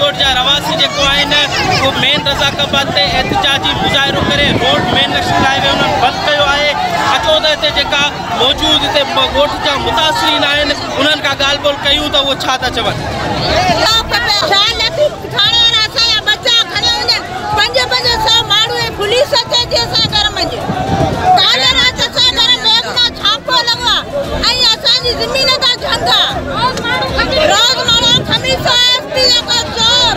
Road जा रवासी जेको आहिनि वो मेन रज़ाक आबाद ते एहतिजाजी मुज़ाहिरो करे रोड मेन नेशनल हाईवे उन्हनि बंदि कयो आहे। अचो त हिते जेका मौजूद हिते ॻोठ जा मुतासिरीन आहिनि उन्हनि खां ॻाल्हि ॿोल कयूं त उहो छा था चवनि। पुलिस अचे थी असांजे घर में काल रात असांजे घर में एक छापो लॻो आहे ऐं असांजी ज़मीन था झंगा रोज़ माण्हू खमीस एसटी का चोर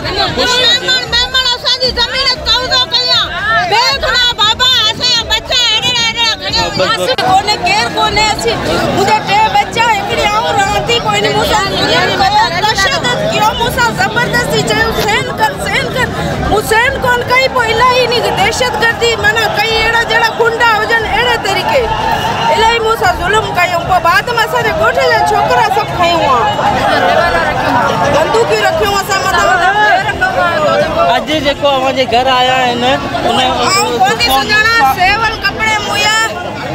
मेमण असांजी ज़मीन कब्ज़ो कया बेगुनाह बाबा असांजा बच्चा एॾा खणिया कोने केर कोने असी मुंहिंजा टे बच्चा हिकिड़ी आऊं रहंदी कोई न मूंसां तशद्दुद कयो मूंसां ज़बरदस्ती चयो सेन कर हुसैन कोन कई पोइ इलाही नी दहशतगर्दी माना कई अहिड़ा जहिड़ा गुंडा हुजनि अहिड़े तरीक़े इलाही मूंसां ज़ुल्म कयूं पोइ बाद में असांजे ॻोठ जा छोकिरा सभु खयूं बंदूकियूं रखियूं असां अॼु जेको अव्हांजे घर आया आहिनि सेवल कपिड़े मुया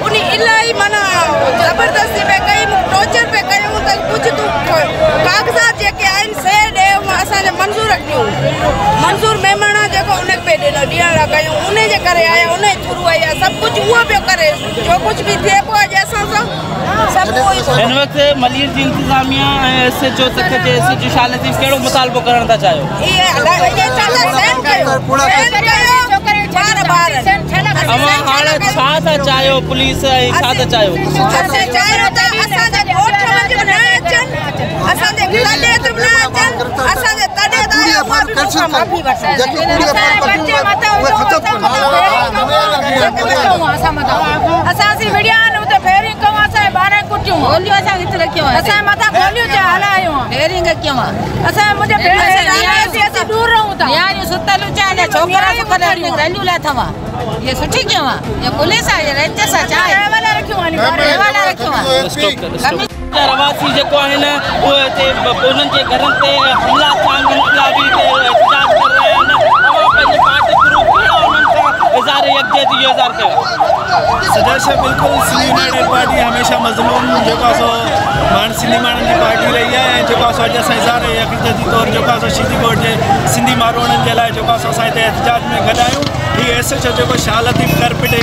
उन इलाही माना ज़बरदस्ती पे कई टॉर्चर पे कयूं त कुझु तूं कागज़ात जेके आहिनि से ॾे असांजे मंज़ूर कयूं मंज़ूर मेमणा जेको उन पे ॾियण कयूं उन जे करे आया उन थ्रू आया सभु कुझु उहो पियो करे जो कुझु बि थिए पियो अॼु असां सां सभु हिन वक़्तु मलीर जी इंतिज़ामिया ऐं SHO सख जे SHO शाल जी कहिड़ो मुतालबो करण था चाहियो? अवां हाणे छा था चाहियो पुलिस ऐं छा था चाहियो? ये सुठी क्यों है ये पुलिस है ये राज्य सच्चाई वाला रखियो रवासी जेको आहिनि उहे हिते उन्हनि जे घरनि ते हमला थिया इनकलाबी ते एहतिजाज कर रहिया आहिनि। अवां पंहिंजी पार्टी ग्रुप कहिड़ो उन्हनि खां इज़हार यकजहती जो इज़हार कयो? सदस्य बिल्कुल सिंधी यूनाइटेड पार्टी हमेशा मज़लूम जेको सो मान सिंधी माण्हुनि जी पार्टी रही है जेको अॼु असां इज़हार यकजहती तौर जेको शहीदी कोर्ट जे सिंधी माण्हुनि जे लाइ जेको असां हिते एहतिजाज में गॾु आहियूं। ही SHO जेको शालती करपिटे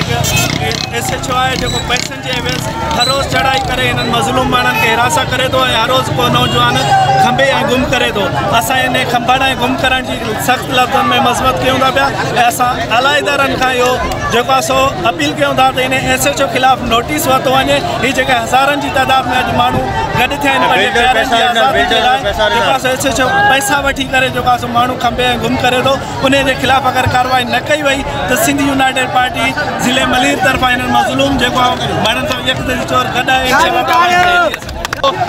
SHO आहे जेको पैसनि जे एवज़ हर रोज़ चढ़ाई करे हिननि मज़लूम माण्हुनि खे हिरासा करे थो ऐं हर रोज़ को नौजवान खंबे ऐं गुम करे थो। असां इन खंबण ऐं गुम करण जी सख़्तु लफ़्ज़नि में मज़म्मत कयूं था पिया ऐं असां आला इदारनि खां इहो जेको सो अपील कयूं था त इन SHO ख़िलाफ़ नोटिस वरितो वञे। ही जेके हज़ारनि जी तादाद में अॼु माण्हू गॾु थिया आहिनि पंहिंजे प्यारनि जी आज़ादी जे लाइ जेको SHO पैसा वठी करे जेको माण्हू खंबे ऐं गुम करे थो उन जे ख़िलाफ़ अगरि कार्रवाई न कई वई त सिंधी यूनाइटेड पार्टी ज़िले मलीर तरफ़ां हिननि मज़लूम जेको माण्हुनि सां यकजहती तौर गॾु आहे।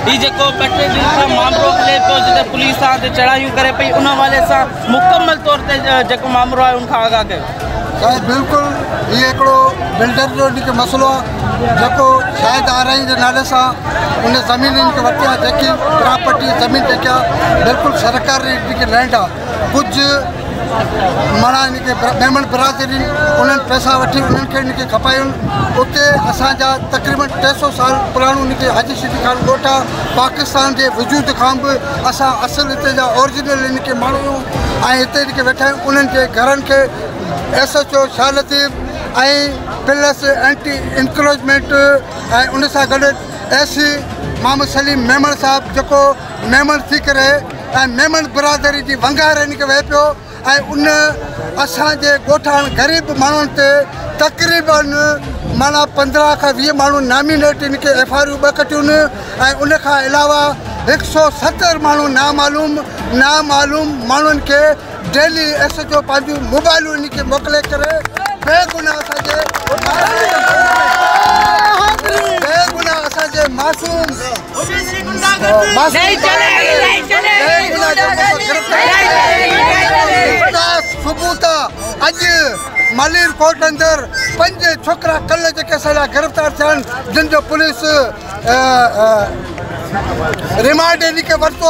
ही जेको ॿ टे ॾींहं खां मामिलो हले पियो जिते पुलिस सां ते चढ़ाइयूं करे पई उन हवाले सां मुकमल तौर ते जेको मामिलो आहे उनखां आगाह कयो। बिल्कुलु इहो हिकिड़ो बिल्डर जो जेको मसइलो आहे जेको शायदि आरआई जे नाले सां उन ज़मीननि खे वरिती आहे जेकी प्रॉपर्टी ज़मीन जेकी आहे बिल्कुलु सरकारी जेकी लैंड आहे कुझु माना इनके मेमण बिरादरी उन्हनि पैसा वठी उन्हनि खे इनके खपायुनि उते असांजा तक़रीबन 300 साल पुराणो इनके हाजी सिटी खान ॻोठ आहे। पाकिस्तान जे वजूद खां बि असां असुलु हिते जा ओरिजिनल इनके माण्हू ऐं हिते जेके वेठा आहियूं उन्हनि जे घरनि खे SHO शालती ऐं प्लस एंटी इंक्रोचमेंट ऐं उन सां गॾु SC मोहम्मद सलीम मेमण साहिबु जेको मेमण थी करे ऐं मेमण बिरादरी जी वंगार इनके वेह पियो ऐं उन असांजे ॻोठाण ग़रीब माण्हुनि ते तक़रीबन माना 15 खां 20 माण्हू नॉमिनेट इनके FIR 2 कटियूं ऐं उन खां अलावा 170 माण्हू नामालूम माण्हुनि खे डेली SHO पंहिंजूं मोबाइलूं इनके मोकिले करे बेगुनाह असांजे मासूम सबूत अॼु मलीर कोर्ट अंदर 5 छोकरा कल जेके असां गिरफ़्तार थिया जिन जो पुलिस रिमांड इनके वरतो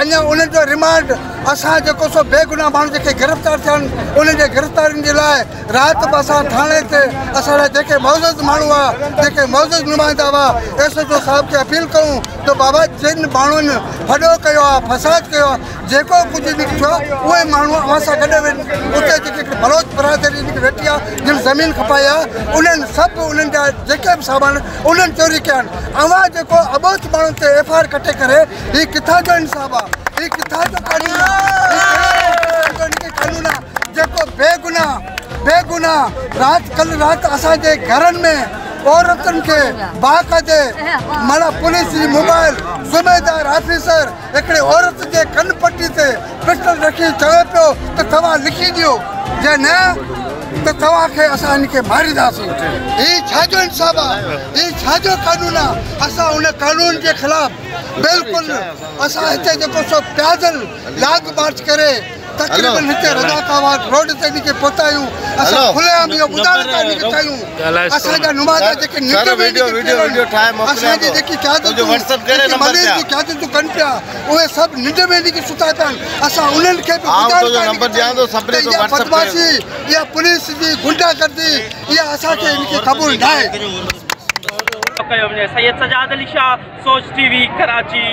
अञा उन्हनि जो रिमांड असां जेको सो बेगुनाह माण्हू जेके गिरफ़्तार थियनि उन्हनि जे गिरफ़्तारियुनि जे लाइ राति बि असां थाणे ते असांजा जेके मौजूदु माण्हू हुआ जेके मौजूदु नुमाइंदा हुआ एसएचओ साहिब खे अपील कयूं त बाबा जिन माण्हुनि वॾो कयो आहे फसाद कयो आहे जेको कुझु बि थियो आहे उहे माण्हू असां सां गॾु वञनि उते जेके बलोच बरादरी वेठी आहे जिन ज़मीन खपाई आहे उन्हनि सभु उन्हनि जा जेके बि सामान उन्हनि चोरी कया आहिनि अवां जेको अबोच माण्हुनि ते एफआईआर कटे करे हीउ किथां जो इंसाफ़ आहे हीउ किथां जो कानून आहे जेको बेगुनाह कल्ह राति असांजे घरनि में औरतुनि खे बाक़ाइदे माना पुलिस जी मोबाइल ज़िम्मेदार ऑफिसर हिकिड़े औरत जे कन पटी ते पिस्टल रखी चवे पियो त तव्हां लिखी ॾियो जे न त तव्हांखे असां हिनखे मारींदासीं हीउ छाजो इंसाफ़ आहे हीउ छाजो कानून आहे असां उन कानून जे ख़िलाफ़ बिल्कुलु असां हिते जेको सो पैदल लाग मार्च करे तक़रीबन हिते रज़ाक आबाद रोड ते इनखे पहुतायूं असां खुलेआम इहो ॿुधाइण था इनखे चाहियूं असांजा नुमाइंदा जेके असांजी जेकी क़यादतूं मलेर जी क़यादतूं कनि पिया उहे सभु निंड में इनखे सुता पिया आहिनि असां उन्हनि खे बि इहा बदमाशी इहा पुलिस जी गुंडागर्दी इहा असांखे इनखे क़बूल न आहे सैयद सजाद अली शाह सोच टीवी कराची।